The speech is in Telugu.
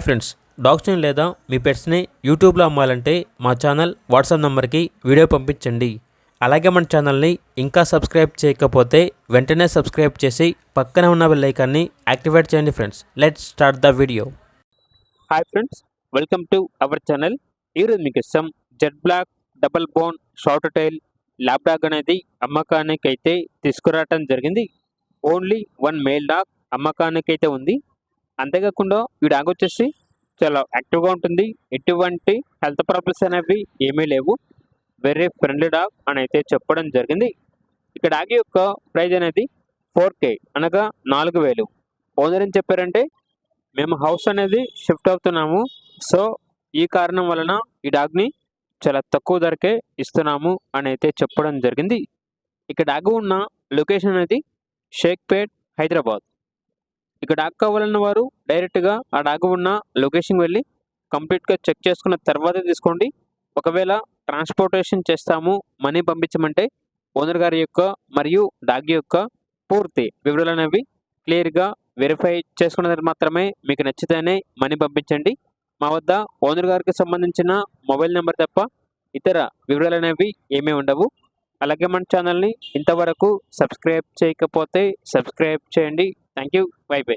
ఫ్రెండ్స్, డాగ్స్ని లేదా మీ పెట్స్ని యూట్యూబ్లో అమ్మాలంటే మా ఛానల్ వాట్సాప్ నెంబర్కి వీడియో పంపించండి. అలాగే మన ఛానల్ని ఇంకా సబ్స్క్రైబ్ చేయకపోతే వెంటనే సబ్స్క్రైబ్ చేసి పక్కనే ఉన్న బెల్ ఐకాన్ని యాక్టివేట్ చేయండి. Friends, let's start the video. Hi friends, welcome to our channel. ఈరోజు మీకు ఇష్టం Z black double bone short tail lab dog అనేది అమ్మకానికి అయితే తీసుకురావటం జరిగింది. ఓన్లీ వన్ మేల్ డాగ్ అమ్మకానికి అయితే ఉంది. అంతేకాకుండా ఈ డాగ్ వచ్చేసి చాలా యాక్టివ్గా ఉంటుంది. ఎటువంటి హెల్త్ ప్రాబ్లమ్స్ అనేవి ఏమీ లేవు. వెరీ ఫ్రెండ్లీ డాగ్ అని అయితే చెప్పడం జరిగింది. ఇక డాగ్ యొక్క ప్రైజ్ అనేది 4K అనగా 4,000. ఓనర్ ఏం చెప్పారంటే, మేము హౌస్ అనేది షిఫ్ట్ అవుతున్నాము, సో ఈ కారణం వలన ఈ డాగ్ని చాలా తక్కువ ధరకే ఇస్తున్నాము అని అయితే చెప్పడం జరిగింది. ఇక డాగ్ ఉన్న లొకేషన్ అనేది షేక్పేట్, హైదరాబాద్. ఇక డాగ్ కావాలన్న వారు డైరెక్ట్గా ఆ డాగ్ ఉన్న లొకేషన్కి వెళ్ళి కంప్లీట్గా చెక్ చేసుకున్న తర్వాతే తీసుకోండి. ఒకవేళ ట్రాన్స్పోర్టేషన్ చేస్తాము, మనీ పంపించమంటే ఓనర్ గారి యొక్క మరియు డాగ్ యొక్క పూర్తి వివరాలు అనేవి క్లియర్గా వెరిఫై చేసుకున్నది మాత్రమే మీకు నచ్చితేనే మనీ పంపించండి. మా వద్ద ఓనర్ గారికి సంబంధించిన మొబైల్ నెంబర్ తప్ప ఇతర వివరాలు అనేవి ఏమీ ఉండవు. అలాగే మన ఛానల్ని ఇంతవరకు సబ్స్క్రైబ్ చేయకపోతే సబ్స్క్రైబ్ చేయండి. Thank you. By by.